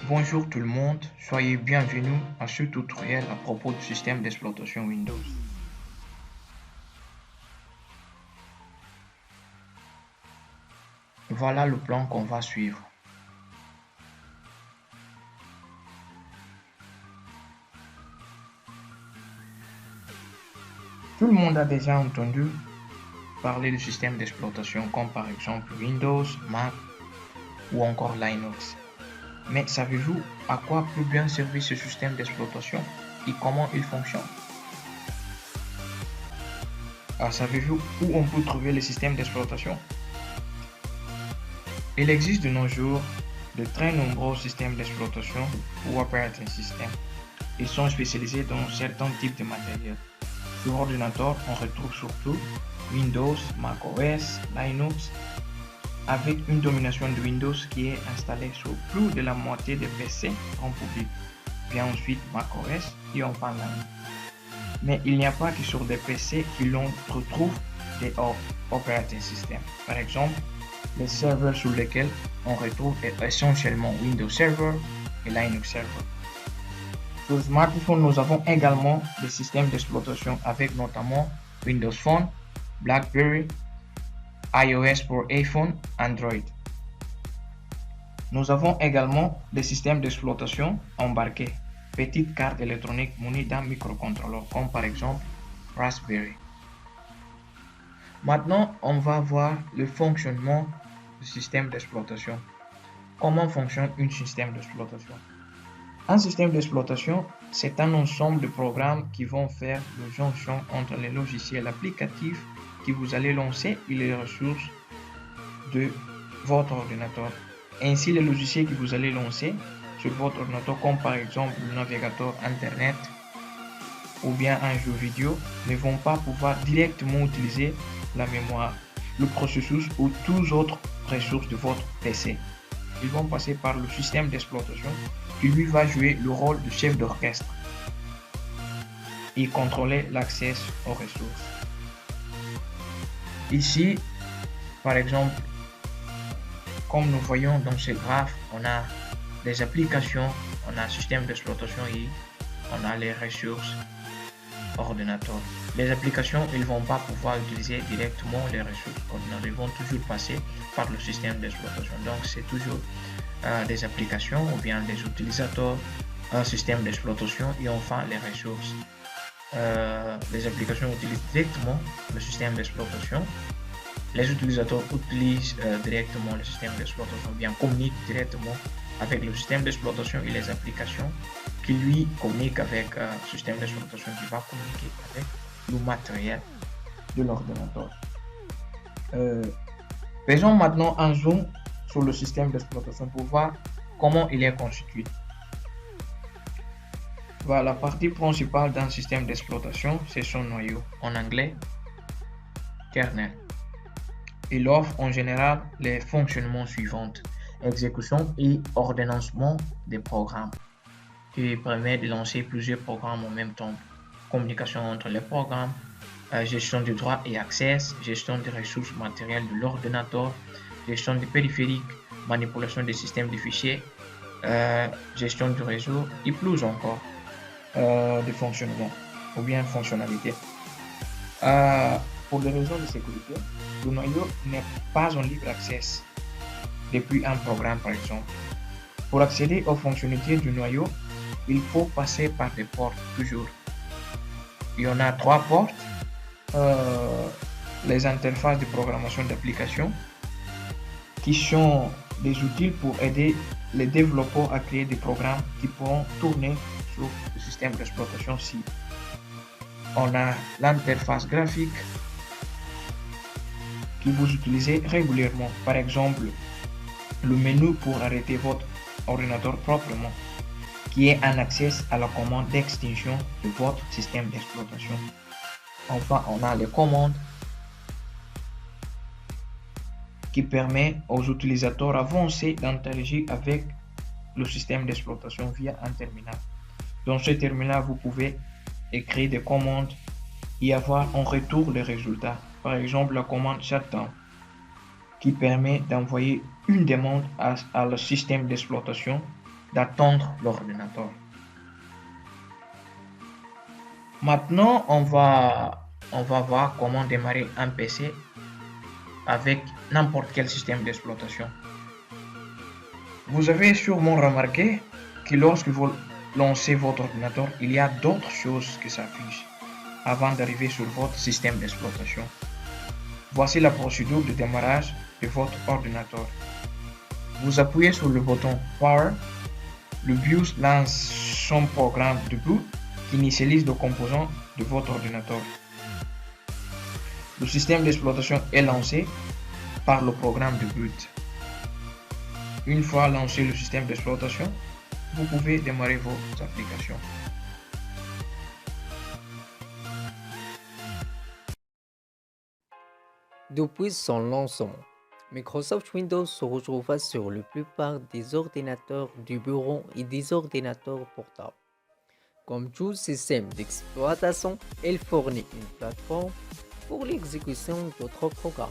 Bonjour tout le monde, soyez bienvenus à ce tutoriel à propos du système d'exploitation Windows. Voilà le plan qu'on va suivre. Tout le monde a déjà entendu parler du système d'exploitation comme par exemple Windows, Mac ou encore Linux. Mais savez-vous à quoi peut bien servir ce système d'exploitation et comment il fonctionne? Savez-vous où on peut trouver le système d'exploitation? Il existe de nos jours de très nombreux systèmes d'exploitation ou operating systems. Ils sont spécialisés dans certains types de matériel. Sur ordinateur, on retrouve surtout Windows, macOS, Linux, avec une domination de Windows qui est installée sur plus de la moitié des PC en public. Vient ensuite macOS et enfin Linux. Mais il n'y a pas que sur des PC que l'on retrouve des operating systems. Par exemple, les serveurs sur lesquels on retrouve essentiellement Windows Server et Linux Server. Sur smartphone, nous avons également des systèmes d'exploitation avec notamment Windows Phone, BlackBerry, iOS pour iPhone, Android. Nous avons également des systèmes d'exploitation embarqués, petites cartes électroniques munies d'un microcontrôleur comme par exemple Raspberry. Maintenant, on va voir le fonctionnement du système d'exploitation. Comment fonctionne un système d'exploitation? Un système d'exploitation, c'est un ensemble de programmes qui vont faire la jonction entre les logiciels applicatifs que vous allez lancer et les ressources de votre ordinateur. Ainsi, les logiciels que vous allez lancer sur votre ordinateur, comme par exemple le navigateur Internet ou bien un jeu vidéo, ne vont pas pouvoir directement utiliser la mémoire, le processus ou toutes autres ressources de votre PC. Ils vont passer par le système d'exploitation qui lui va jouer le rôle de chef d'orchestre et contrôler l'accès aux ressources. Ici, par exemple, comme nous voyons dans ce graphe, on a des applications, on a un système d'exploitation et on a les ressources ordinateurs. Les applications, ils ne vont pas pouvoir utiliser directement les ressources ordinateurs, ils vont toujours passer par le système d'exploitation. Donc, c'est toujours des applications ou bien des utilisateurs, un système d'exploitation et enfin les ressources. Les applications utilisent directement le système d'exploitation. Les utilisateurs utilisent directement le système d'exploitation, bien communiquent directement avec le système d'exploitation et les applications qui lui communiquent avec le système d'exploitation qui va communiquer avec le matériel de l'ordinateur. Faisons maintenant un zoom sur le système d'exploitation pour voir comment il est constitué. Voilà, la partie principale d'un système d'exploitation, c'est son noyau, en anglais kernel. Il offre en général les fonctionnements suivants: exécution et ordonnancement des programmes, qui permet de lancer plusieurs programmes en même temps, communication entre les programmes, gestion du droit et accès, gestion des ressources matérielles de l'ordinateur, gestion des périphériques, manipulation des systèmes de fichiers, gestion du réseau et plus encore de fonctionnement ou bien fonctionnalités. Pour des raisons de sécurité, le noyau n'est pas en libre accès depuis un programme par exemple. Pour accéder aux fonctionnalités du noyau, il faut passer par des portes toujours. Il y en a 3 portes. Les interfaces de programmation d'application qui sont des outils pour aider les développeurs à créer des programmes qui pourront tourner sur le système d'exploitation cible. On a l'interface graphique que vous utilisez régulièrement, par exemple le menu pour arrêter votre ordinateur proprement, qui est un accès à la commande d'extinction de votre système d'exploitation. Enfin, on a les commandes qui permet aux utilisateurs avancés d'interagir avec le système d'exploitation via un terminal. Dans ce terminal, vous pouvez écrire des commandes et avoir en retour les résultats. Par exemple, la commande shutdown qui permet d'envoyer une demande à le système d'exploitation d'attendre l'ordinateur. Maintenant, on va voir comment démarrer un PC avec n'importe quel système d'exploitation. Vous avez sûrement remarqué que lorsque vous lancez votre ordinateur, il y a d'autres choses qui s'affichent avant d'arriver sur votre système d'exploitation. Voici la procédure de démarrage de votre ordinateur. Vous appuyez sur le bouton Power. Le BIOS lance son programme de boot qui initialise les composants de votre ordinateur. Le système d'exploitation est lancé par le programme de boot. Une fois lancé le système d'exploitation, vous pouvez démarrer vos applications. Depuis son lancement, Microsoft Windows se retrouva sur la plupart des ordinateurs du bureau et des ordinateurs portables. Comme tout système d'exploitation, elle fournit une plateforme pour l'exécution d'autres programmes.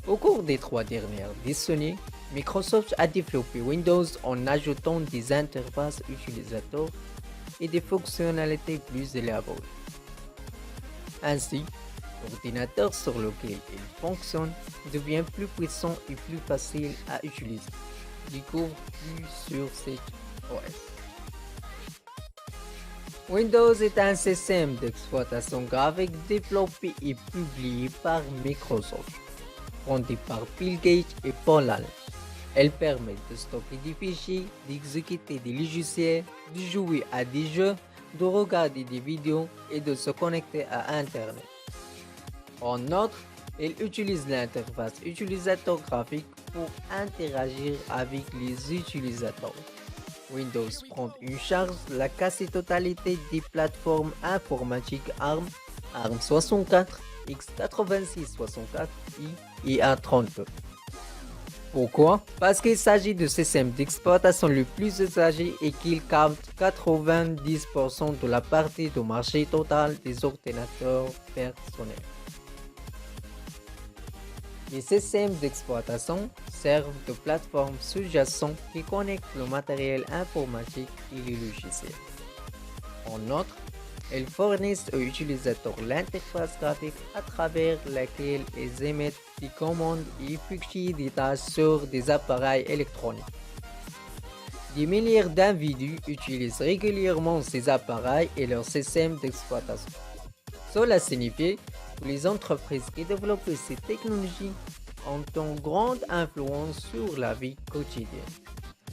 Au cours des 3 dernières décennies, Microsoft a développé Windows en ajoutant des interfaces utilisateurs et des fonctionnalités plus élaborées. Ainsi, l'ordinateur sur lequel il fonctionne devient plus puissant et plus facile à utiliser. Découvre plus sur cet OS. Windows est un système d'exploitation graphique développé et publié par Microsoft, fondé par Bill Gates et Paul Allen. Elle permet de stocker des fichiers, d'exécuter des logiciels, de jouer à des jeux, de regarder des vidéos et de se connecter à Internet. En outre, elle utilise l'interface utilisateur graphique pour interagir avec les utilisateurs. Windows prend en charge la quasi-totalité des plateformes informatiques ARM, ARM64, x86-64 et A32. Pourquoi? Parce qu'il s'agit du système d'exploitation le plus usagé et qu'il capte 90% de la partie du marché total des ordinateurs personnels. Les systèmes d'exploitation servent de plateforme sous-jacente qui connecte le matériel informatique et les logiciels. En outre, elles fournissent aux utilisateurs l'interface graphique à travers laquelle ils émettent des commandes et effectuent des tâches sur des appareils électroniques. Des milliers d'individus utilisent régulièrement ces appareils et leurs systèmes d'exploitation. Cela signifie que les entreprises qui développent ces technologies ont une grande influence sur la vie quotidienne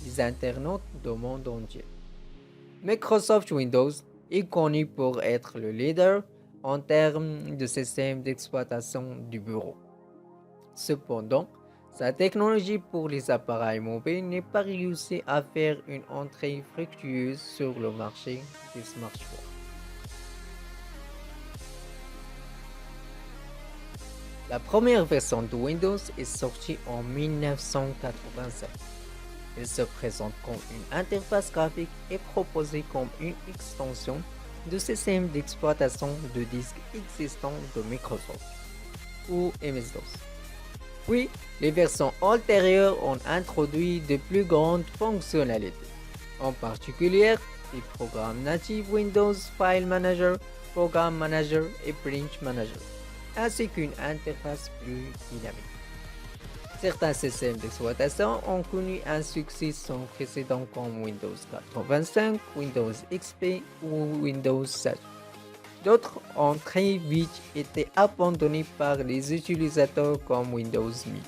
des internautes du monde entier. Microsoft Windows est connu pour être le leader en termes de système d'exploitation du bureau. Cependant, sa technologie pour les appareils mobiles n'est pas réussie à faire une entrée fructueuse sur le marché des smartphones. La première version de Windows est sortie en 1987. Elle se présente comme une interface graphique et proposée comme une extension du système d'exploitation de disques existant de Microsoft, ou MS-DOS. Puis, les versions ultérieures ont introduit de plus grandes fonctionnalités, en particulier les programmes natifs Windows File Manager, Program Manager et Branch Manager, ainsi qu'une interface plus dynamique. Certains systèmes d'exploitation ont connu un succès sans précédent comme Windows 85, Windows XP ou Windows 7. D'autres ont très vite été abandonnés par les utilisateurs comme Windows ME.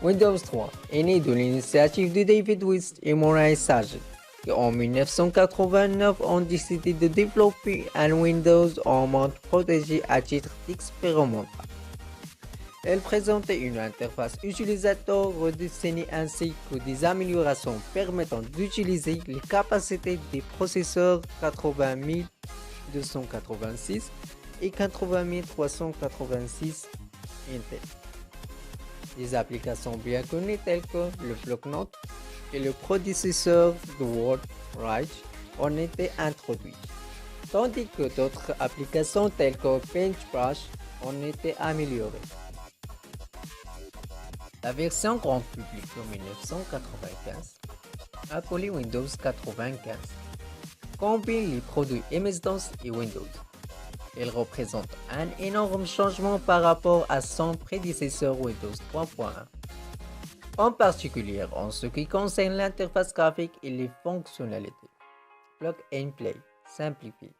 Windows 3 est né de l'initiative de David West et Morris Sargent, qui en 1989 ont décidé de développer un Windows en mode protégé à titre expérimental. Elle présentait une interface utilisateur redessinée ainsi que des améliorations permettant d'utiliser les capacités des processeurs 80286 et 80386 Intel. Des applications bien connues telles que le bloc-notes et le processeur de Word Write ont été introduites, tandis que d'autres applications telles que Paintbrush ont été améliorées. La version grand public de 1995, appelée Windows 95, combine les produits MS-DOS et Windows. Elle représente un énorme changement par rapport à son prédécesseur Windows 3.1, en particulier en ce qui concerne l'interface graphique et les fonctionnalités. Plug and Play simplifié.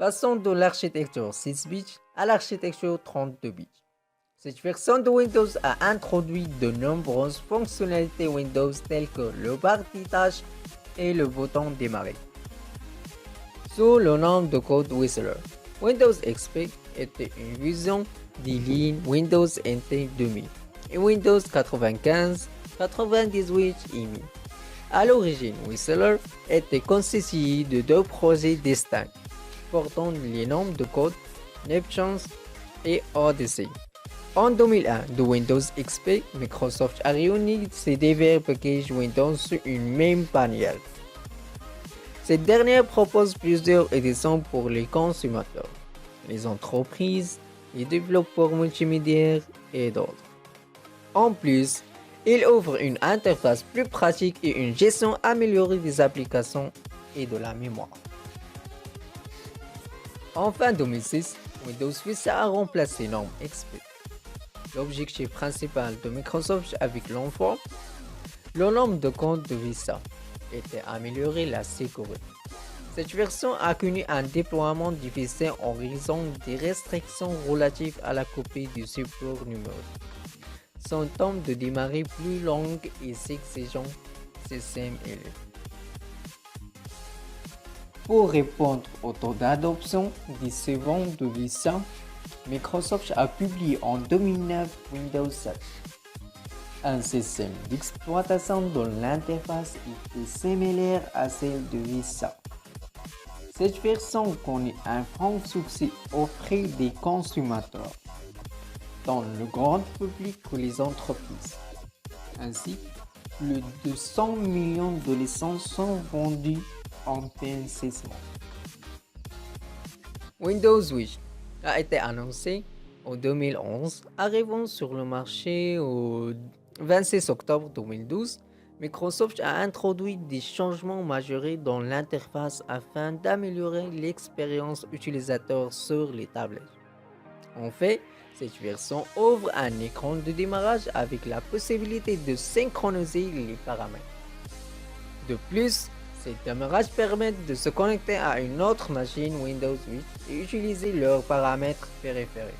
Passons de l'architecture 6 bits à l'architecture 32 bits. Cette version de Windows a introduit de nombreuses fonctionnalités Windows telles que le bar des tâches et le bouton démarrer. Sous le nom de code Whistler, Windows XP était une vision des lignes Windows NT 2000 et Windows 95, 98 et 1000. À l'origine, Whistler était constitué de deux projets distincts, portant les noms de code Neptune et Odyssey. En 2001, de Windows XP, Microsoft a réuni ces divers packages Windows sur une même bannière. Cette dernière propose plusieurs éditions pour les consommateurs, les entreprises, les développeurs multimédia et d'autres. En plus, il offre une interface plus pratique et une gestion améliorée des applications et de la mémoire. En fin 2006, Windows Vista a remplacé Norm XP. L'objectif principal de Microsoft avec l'enfant, le nombre de comptes de Vista, était améliorer la sécurité. Cette version a connu un déploiement difficile en raison des restrictions relatives à la copie du support numérique. Son temps de démarrer plus long et s'exigeant système élevé. Pour répondre au taux d'adoption des serveurs de Vista, Microsoft a publié en 2009 Windows 7, un système d'exploitation dont l'interface était similaire à celle de Vista. Cette version connaît un franc succès auprès des consommateurs, tant le grand public que les entreprises. Ainsi, plus de 100 millions de licences sont vendues en 6 mois. Windows 8 a été annoncé en 2011, arrivant sur le marché au 26 octobre 2012. Microsoft a introduit des changements majeurs dans l'interface afin d'améliorer l'expérience utilisateur sur les tablettes. En fait, cette version offre un écran de démarrage avec la possibilité de synchroniser les paramètres. De plus, ces démarrages permettent de se connecter à une autre machine Windows 8 et utiliser leurs paramètres périphériques.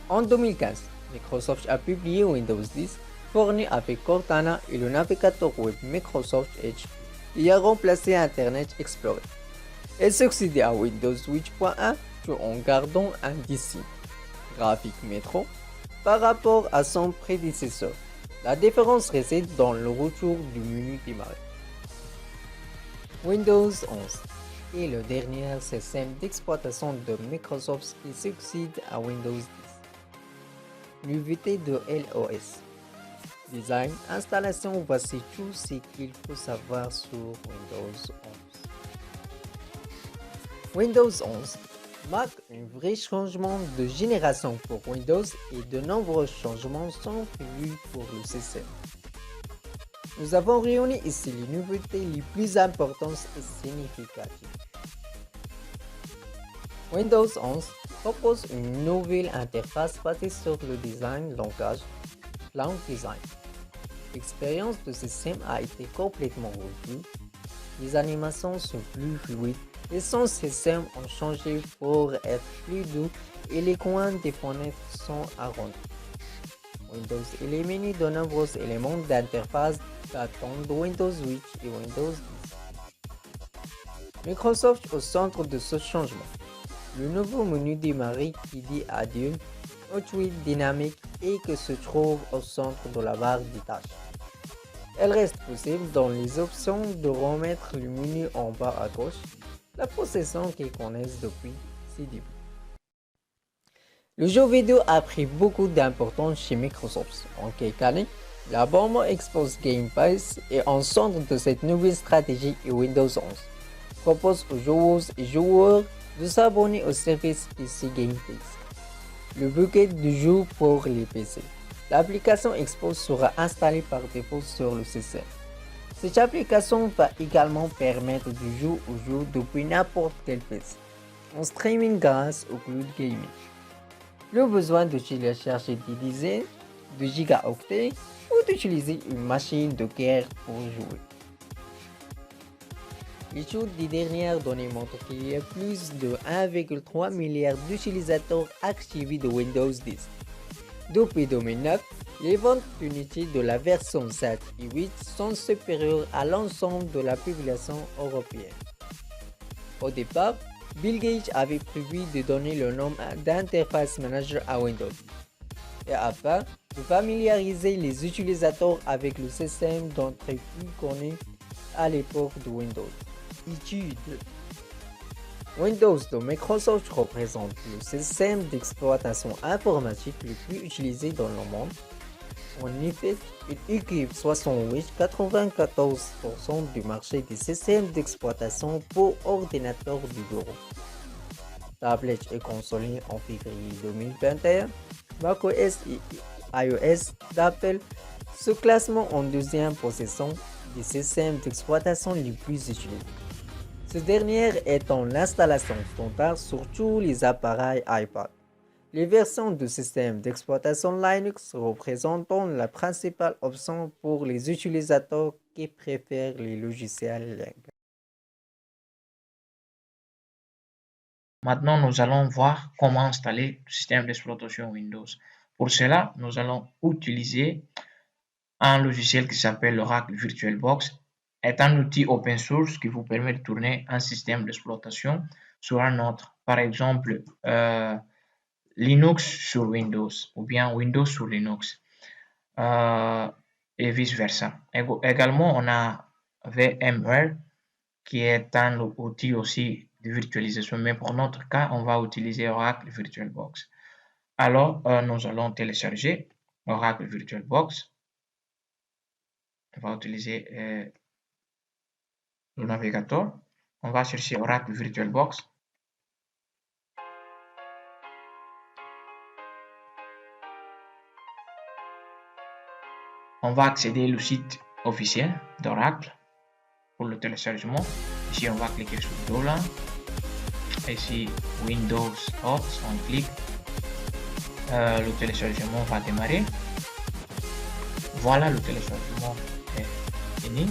En 2015, Microsoft a publié Windows 10, fourni avec Cortana et le navigateur web Microsoft Edge, qui a remplacé Internet Explorer. Elle succédait à Windows 8.1 tout en gardant un design graphique métro par rapport à son prédécesseur. La différence réside dans le retour du menu démarrer. Windows 11 est le dernier système d'exploitation de Microsoft qui succède à Windows 10. Nouveauté de l'OS. Design, installation, voici tout ce qu'il faut savoir sur Windows 11. Windows 11 marque un vrai changement de génération pour Windows et de nombreux changements sont prévus pour le système. Nous avons réuni ici les nouveautés les plus importantes et significatives. Windows 11 propose une nouvelle interface basée sur le design langage Cloud Design. L'expérience de système a été complètement revue. Les animations sont plus fluides, les sons système ont changé pour être plus doux et les coins des fenêtres sont arrondis. Windows élimine de nombreux éléments d'interface datant de Windows 8 et Windows 10. Microsoft au centre de ce changement. Le nouveau menu démarrer qui dit adieu au tweet dynamique et que se trouve au centre de la barre des tâches. Elle reste possible dans les options de remettre le menu en bas à gauche, la possession qu'ils connaissent depuis ses débuts. Le jeu vidéo a pris beaucoup d'importance chez Microsoft. En quelques années, l'abonnement Xbox Game Pass est en centre de cette nouvelle stratégie et Windows 11 propose aux joueuses et joueurs de s'abonner au service PC Game Pass, le bucket de jeux pour les PC. L'application Expose sera installée par défaut sur le système. Cette application va également permettre de jouer au jeu depuis n'importe quel PC, en streaming grâce au cloud gaming. Plus besoin de télécharger des dizaines de gigaoctets ou d'utiliser une machine de guerre pour jouer. L'étude des dernières données montre qu'il y a plus de 1,3 milliard d'utilisateurs activés de Windows 10. Depuis 2009, les ventes d'unités de la version 7 et 8 sont supérieures à l'ensemble de la population européenne. Au départ, Bill Gates avait prévu de donner le nom d'interface manager à Windows et afin de familiariser les utilisateurs avec le système d'entrée plus connu à l'époque de Windows. Étude. Windows de Microsoft représente le système d'exploitation informatique le plus utilisé dans le monde. En effet, il occupe 98-94% du marché des systèmes d'exploitation pour ordinateurs du bureau. Tablette et console en février 2021, macOS et iOS d'Apple se classent en deuxième position des systèmes d'exploitation les plus utilisés. Ce dernier étant l'installation standard sur tous les appareils iPad. Les versions de système d'exploitation Linux représentent la principale option pour les utilisateurs qui préfèrent les logiciels Linux. Maintenant, nous allons voir comment installer le système d'exploitation Windows. Pour cela, nous allons utiliser un logiciel qui s'appelle Oracle VirtualBox. C'est un outil open source qui vous permet de tourner un système d'exploitation sur un autre. Par exemple, Linux sur Windows ou bien Windows sur Linux et vice versa. Également, on a VMware qui est un outil aussi de virtualisation, mais pour notre cas, on va utiliser Oracle VirtualBox. Alors, nous allons télécharger Oracle VirtualBox. On va utiliser le navigateur. On va chercher Oracle VirtualBox. On va accéder au site officiel d'Oracle pour le téléchargement. Ici, on va cliquer sur $. Ici, Windows Hot, on clique. Le téléchargement va démarrer. Voilà, le téléchargement est fini.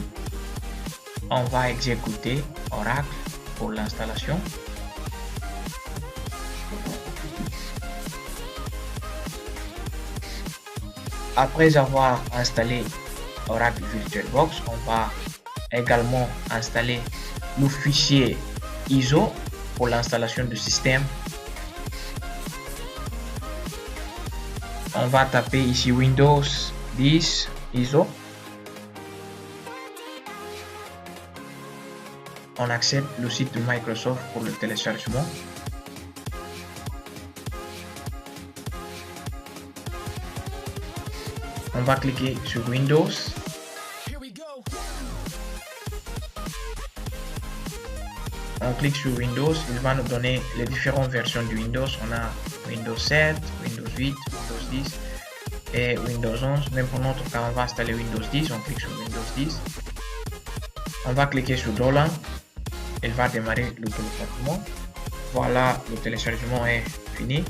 On va exécuter Oracle pour l'installation. Après avoir installé Oracle VirtualBox, on va également installer le fichier ISO pour l'installation du système. On va taper ici Windows 10 ISO. On accepte le site de Microsoft pour le téléchargement. On va cliquer sur Windows. On clique sur Windows, il va nous donner les différentes versions de Windows. On a Windows 7, Windows 8, Windows 10 et Windows 11. Même pour notre cas, on va installer Windows 10. On clique sur Windows 10. On va cliquer sur $. Il va démarrer le téléchargement. Voilà, le téléchargement est fini.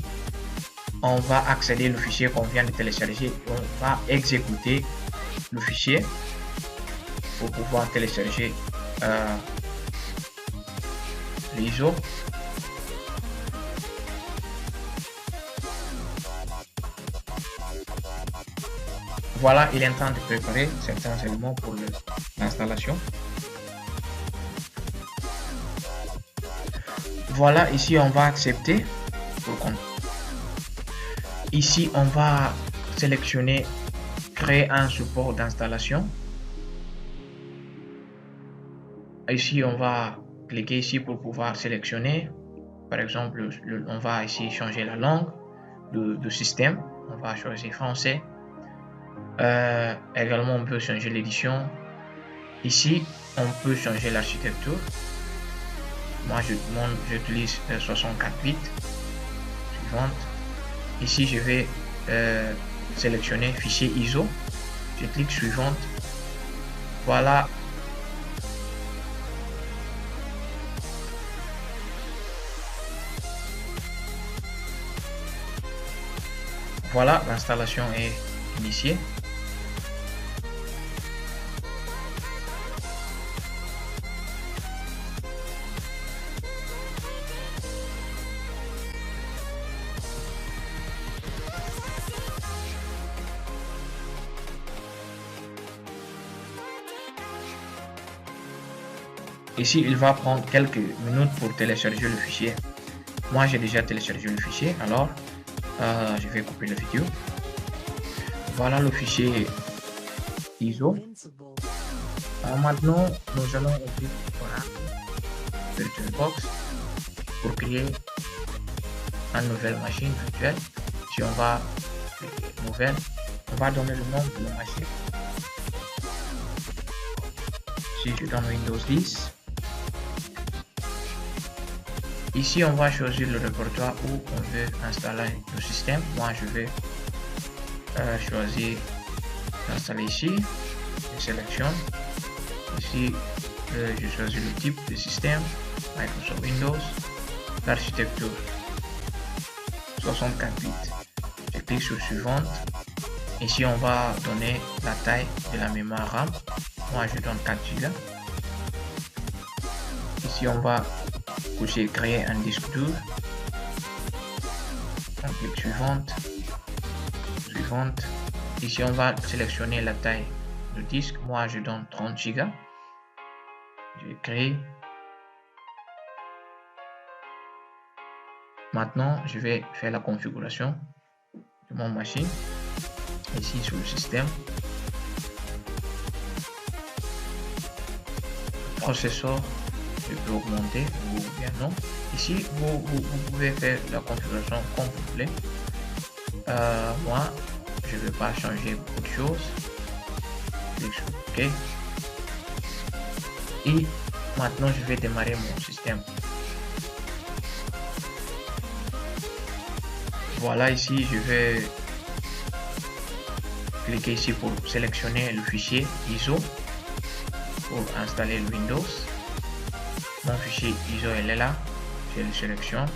On va accéder au fichier qu'on vient de télécharger. On va exécuter le fichier pour pouvoir télécharger l'ISO. Voilà, il est en train de préparer certains éléments pour l'installation. Voilà, ici on va accepter. Ici on va sélectionner créer un support d'installation. Ici on va cliquer ici pour pouvoir sélectionner. Par exemple, on va ici changer la langue de système. On va choisir français. Également on peut changer l'édition. Ici on peut changer l'architecture. Moi j'utilise 64 bits. Suivante. Ici je vais sélectionner fichier ISO. Je clique suivante. Voilà. Voilà, l'installation est initiée. Ici, il va prendre quelques minutes pour télécharger le fichier. Moi, j'ai déjà téléchargé le fichier, alors je vais couper la vidéo. Voilà le fichier ISO. Maintenant, nous allons ouvrir VirtualBox pour créer une nouvelle machine virtuelle. Si on va nouvelle, on va donner le nom de la machine. Si je donne Windows 10. Ici, on va choisir le répertoire où on veut installer le système. Moi, je vais choisir d'installer ici. Je sélectionne. Ici, je choisis le type de système, Microsoft Windows, l'architecture 64 bits. Je clique sur suivante. Ici, on va donner la taille de la mémoire RAM. Moi, je donne 4 Go. Ici, on va créer un disque dur. On clique suivante. Ici, on va sélectionner la taille du disque. Moi, je donne 30 Go. Je crée. Maintenant, je vais faire la configuration de mon machine. Ici, sur le système. Le processeur, je peux augmenter ou bien non. Ici, vous pouvez faire la configuration comme vous voulez. Moi, je ne vais pas changer beaucoup de choses. Clique sur OK. Et maintenant, je vais démarrer mon système. Voilà, ici, je vais cliquer ici pour sélectionner le fichier ISO pour installer le Windows. Mon fichier ISO elle est là, je le sélectionne,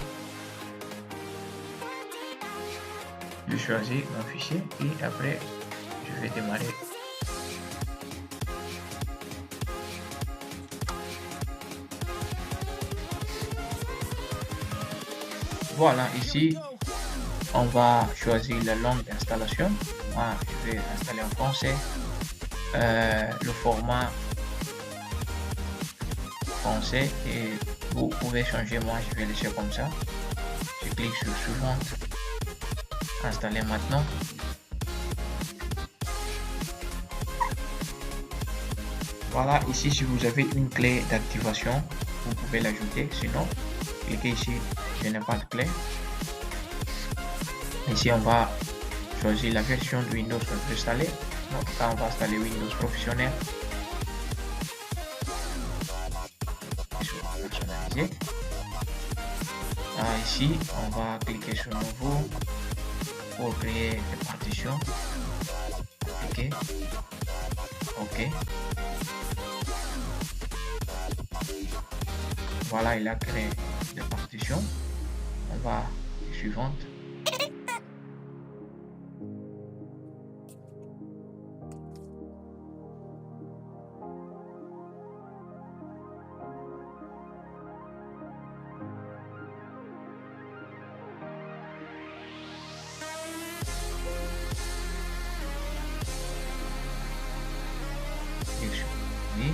je choisis mon fichier et après je vais démarrer. Voilà, ici on va choisir la langue d'installation. Moi je vais installer en français, le format français, et vous pouvez changer. Moi je vais laisser comme ça. Je clique sur suivante, installer maintenant. Voilà, ici si vous avez une clé d'activation vous pouvez l'ajouter, sinon cliquez ici je n'ai pas de clé. Ici on va choisir la version de Windows qu'on veut installer. Donc là on va installer Windows professionnel. Personnalisé. Ici on va cliquer sur nouveau pour créer des partitions. Cliquez. OK. Voilà, il a créé des partitions. On va à la suivante. Oui.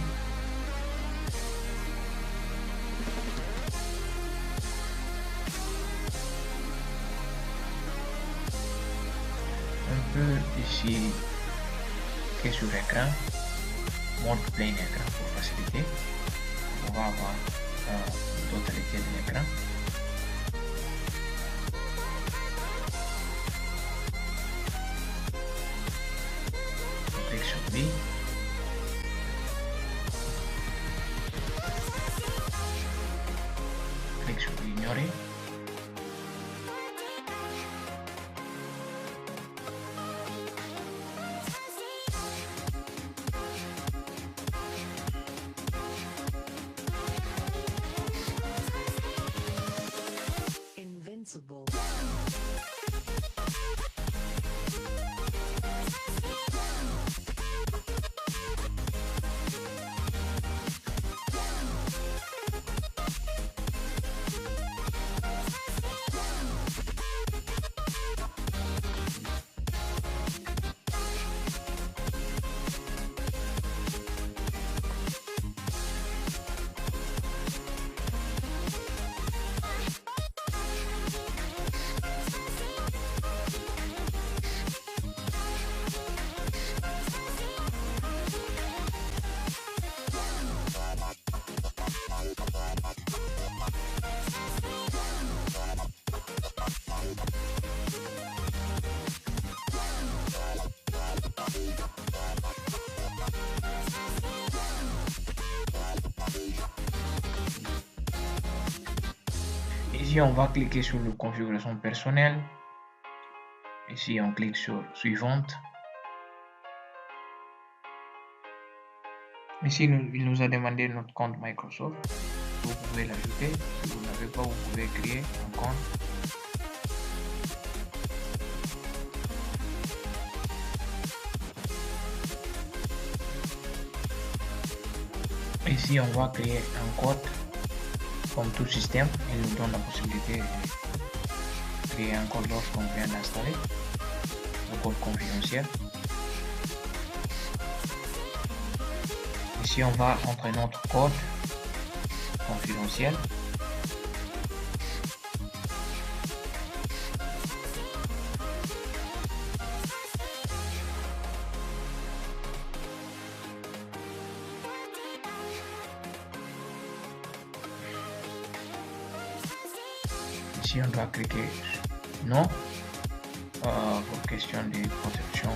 Un peu ici, cliquer sur l'écran, mode plein écran pour faciliter. On va avoir la totalité de l'écran. On clique sur oui. Clique sur ignorer. Ici, on va cliquer sur la configuration personnelle. Ici, on clique sur suivante. Ici, il nous a demandé notre compte Microsoft. Vous pouvez l'ajouter. Si vous n'avez pas, vous pouvez créer un compte. Ici, on va créer un code. Comme tout système, il nous donne la possibilité de créer un code lorsqu'on vient d'installer le code confidentiel. Ici, on va entrer notre code confidentiel. Ici, on doit cliquer non pour question de protection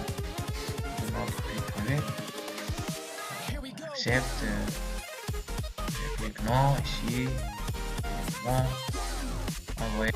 de notre vie privée. On accepte. Je clique non ici. Bon, envoyer.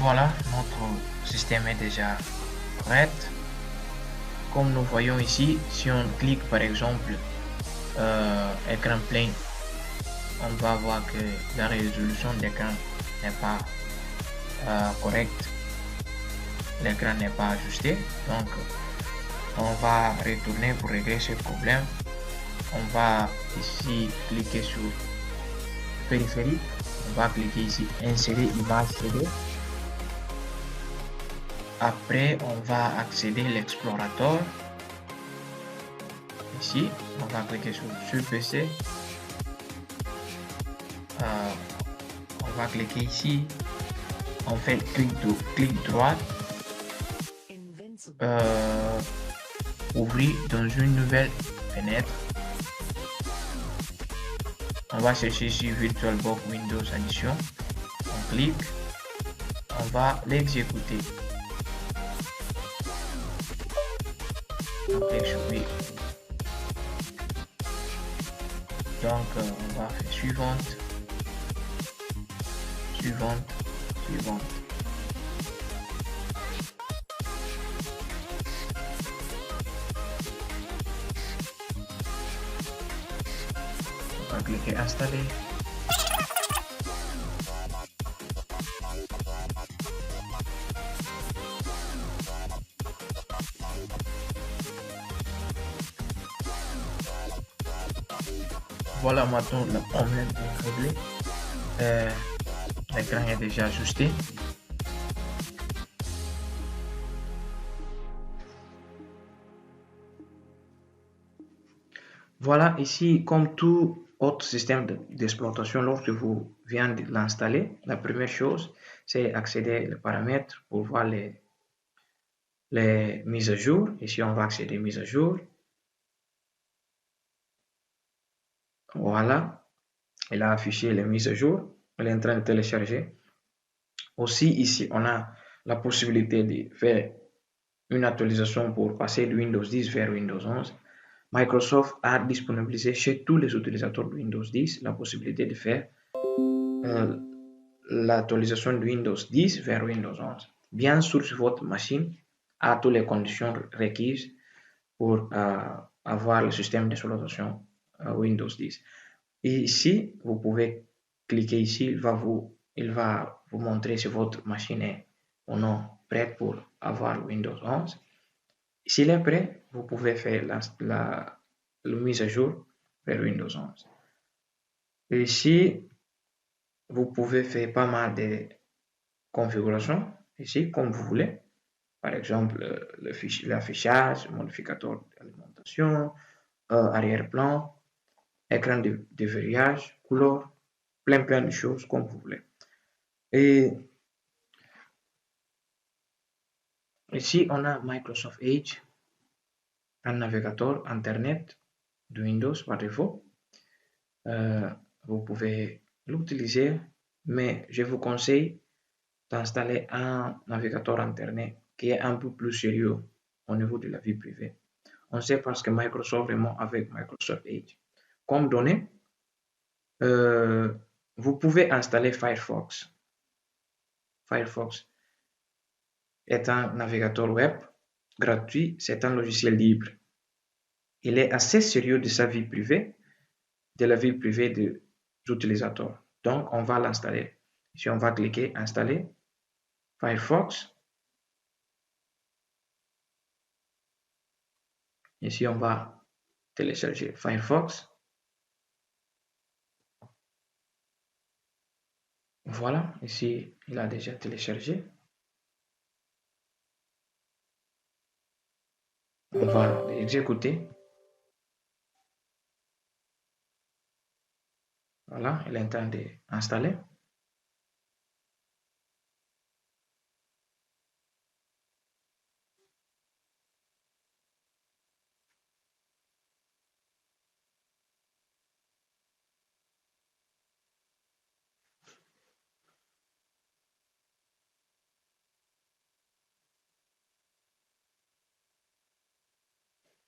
Voilà, notre système est déjà prêt. Comme nous voyons ici, si on clique par exemple écran plein, on va voir que la résolution d'écran n'est pas correcte. L'écran n'est pas ajusté. Donc, on va retourner pour régler ce problème. On va ici cliquer sur périphérique. On va cliquer ici insérer image CD. Après, on va accéder à l'explorateur. Ici, on va cliquer sur PC. On va cliquer ici. On fait clic droit. Ouvrir dans une nouvelle fenêtre. On va chercher ici VirtualBox Windows Edition. On clique. On va l'exécuter. On clique sur oui. Donc on va faire suivante. On va cliquer installer. Voilà, maintenant le problème est réglé. L'écran est déjà ajusté. Voilà, ici, comme tout autre système d'exploitation, lorsque vous venez de l'installer, la première chose, c'est accéder aux paramètres pour voir les mises à jour. Ici, on va accéder aux mises à jour. Voilà, elle a affiché les mises à jour. Elle est en train de télécharger. Aussi, ici, on a la possibilité de faire une actualisation pour passer de Windows 10 vers Windows 11. Microsoft a disponibilisé chez tous les utilisateurs de Windows 10 la possibilité de faire l'actualisation de Windows 10 vers Windows 11. Bien sûr, si votre machine a toutes les conditions requises pour avoir le système d'exploitation Windows 10. Et ici, vous pouvez cliquer ici, il va vous montrer si votre machine est ou non prête pour avoir Windows 11. S'il est prêt, vous pouvez faire la mise à jour vers Windows 11. Et ici, vous pouvez faire pas mal de configurations, ici, comme vous voulez. Par exemple, l'affichage, modificateur d'alimentation, arrière-plan, écran de verrouillage, couleur, plein de choses comme vous voulez. Et ici, on a Microsoft Edge, un navigateur Internet de Windows par défaut. Vous pouvez l'utiliser, mais je vous conseille d'installer un navigateur Internet qui est un peu plus sérieux au niveau de la vie privée. On sait parce que Microsoft vraiment avec Microsoft Edge. Comme données, vous pouvez installer Firefox. Firefox est un navigateur web gratuit, c'est un logiciel libre. Il est assez sérieux de sa vie privée, de la vie privée des utilisateurs. Donc, on va l'installer. Ici, on va cliquer Installer Firefox. Ici, on va télécharger Firefox. Voilà, ici, il a déjà téléchargé. On va l'exécuter. Voilà, il est en train d'installer.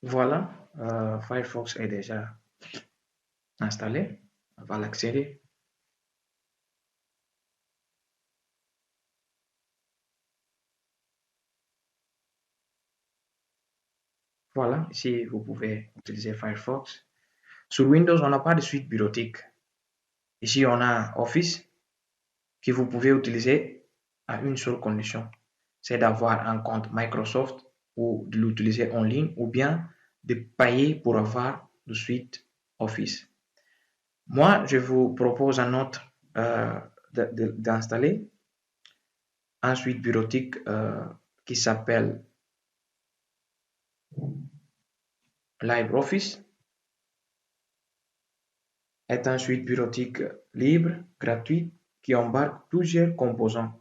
Voilà, Firefox est déjà installé. On va l'accéder. Voilà, ici, vous pouvez utiliser Firefox. Sur Windows, on n'a pas de suite bureautique. Ici, on a Office que vous pouvez utiliser à une seule condition, c'est d'avoir un compte Microsoft ou de l'utiliser en ligne ou bien de payer pour avoir le suite Office. Moi, je vous propose un autre d'installer un suite bureautique qui s'appelle LibreOffice. Est un suite bureautique libre, gratuit, qui embarque plusieurs composants,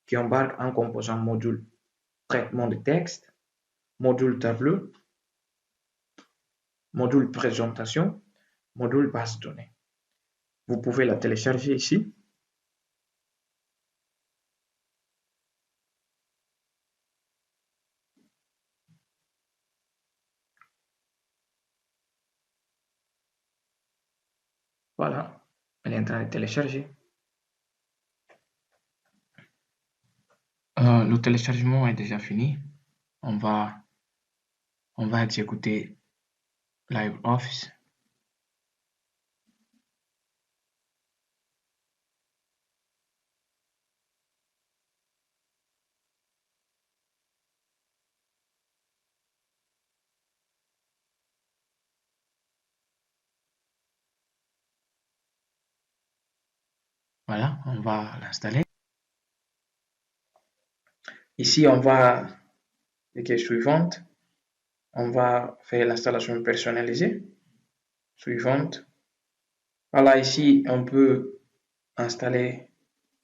qui embarque un composant module traitement de texte, module tableau, module présentation, module base de données. Vous pouvez la télécharger ici. Voilà, elle est en train de télécharger. Le téléchargement est déjà fini. On va exécuter LibreOffice. Voilà, on va l'installer. Ici, on va cliquer suivante. On va faire l'installation personnalisée. Suivante. Voilà, ici, on peut installer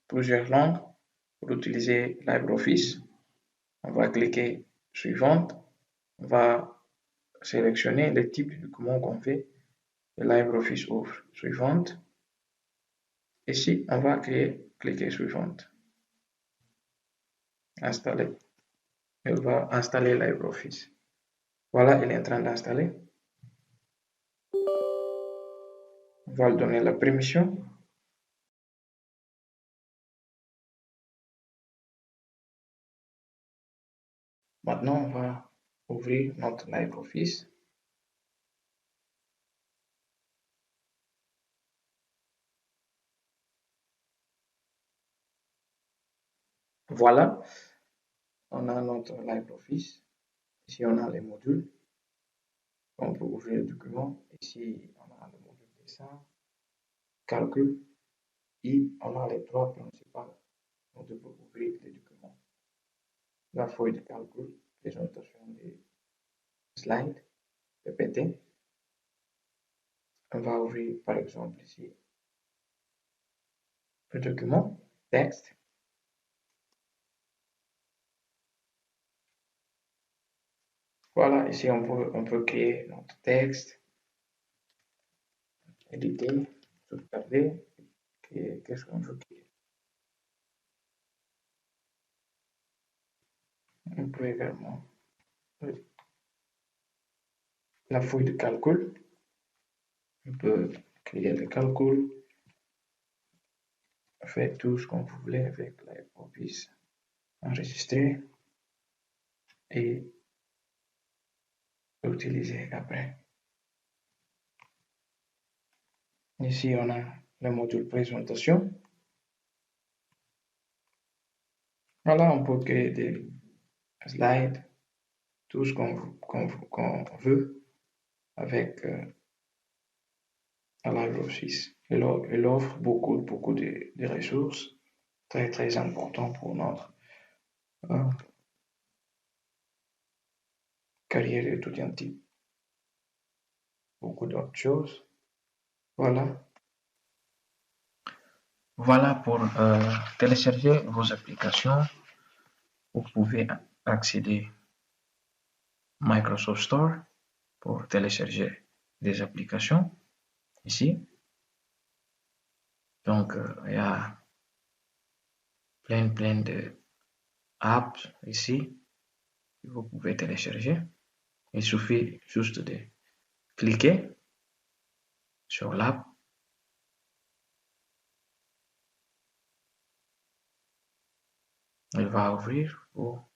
plusieurs langues pour utiliser LibreOffice. On va cliquer suivante. On va sélectionner le type de document qu'on veut que LibreOffice ouvre. Suivante. Ici, on va cliquer suivante. Installer. Il va installer LibreOffice. Voilà, il est en train d'installer. On va lui donner la permission. Maintenant, on va ouvrir notre LibreOffice. Voilà, on a notre LibreOffice. Ici, on a les modules. On peut ouvrir le document. Ici, on a le module dessin, calcul. Et on a les trois principales. On peut ouvrir les documents. La feuille de calcul, présentation des slides, PPT. On va ouvrir, par exemple, ici, le document, texte. Voilà, ici, on peut créer notre texte, éditer, sauvegarder, qu'est-ce qu'on veut créer. On peut également la feuille de calcul. On peut créer le calcul, faire tout ce qu'on voulait avec LibreOffice, enregistrer et utiliser après. Ici, on a le module présentation. Voilà, on peut créer des slides, tout ce qu'on veut avec LibreOffice. Il offre beaucoup de ressources très importantes pour notre carrière étudiantine. Beaucoup d'autres choses. Voilà. Voilà pour télécharger vos applications. Vous pouvez accéder à Microsoft Store pour télécharger des applications ici. Donc, il y a plein de apps ici que vous pouvez télécharger. Il suffit juste de cliquer sur l'app. Il va ouvrir pour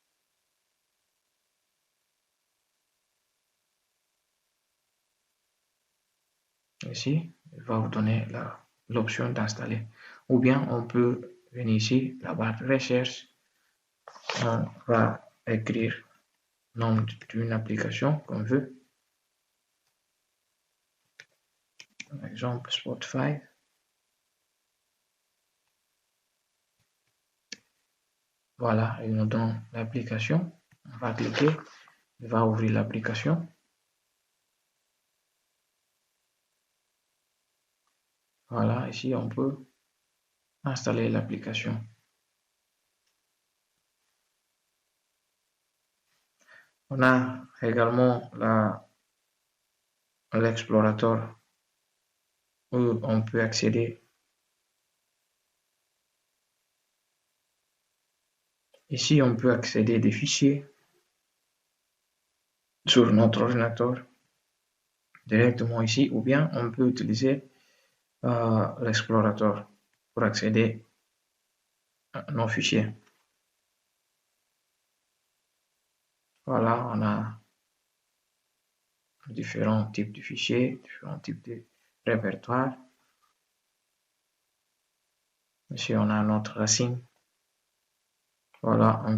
ici, il va vous donner l'option d'installer. Ou bien on peut venir ici, la barre de recherche, on va écrire le nom d'une application qu'on veut. Par exemple, Spotify. Voilà, il nous donne l'application. On va cliquer, il va ouvrir l'application. Voilà, ici on peut installer l'application. On a également l'explorateur où on peut accéder. Ici, on peut accéder des fichiers sur notre ordinateur directement ici, ou bien on peut utiliser l'explorateur pour accéder à nos fichiers. Voilà, on a différents types de fichiers, différents types de répertoires. Ici, on a notre racine. Voilà, on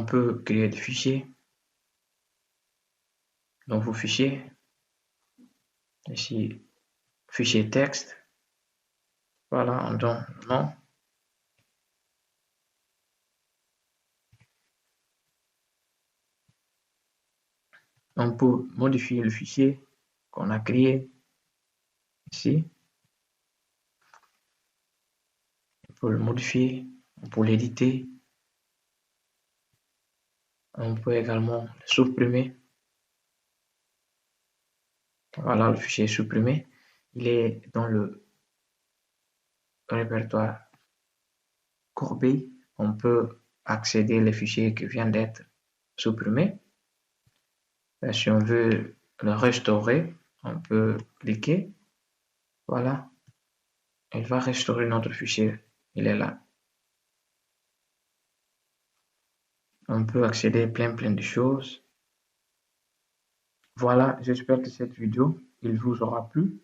peut créer des fichiers. Dans vos fichiers, ici, fichier texte. Voilà, on donne le nom. On peut modifier le fichier qu'on a créé ici. On peut le modifier, on peut l'éditer. On peut également le supprimer. Voilà, le fichier est supprimé. Il est dans le répertoire Corbeil. On peut accéder aux fichiers qui viennent d'être supprimés. Si on veut le restaurer, On peut cliquer. Voilà. Elle va restaurer notre fichier. Il est là. On peut accéder à plein de choses. Voilà, j'espère que cette vidéo, il vous aura plu.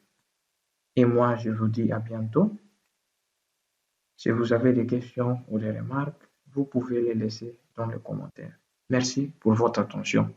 Et moi, je vous dis à bientôt. Si vous avez des questions ou des remarques, vous pouvez les laisser dans les commentaires. Merci pour votre attention.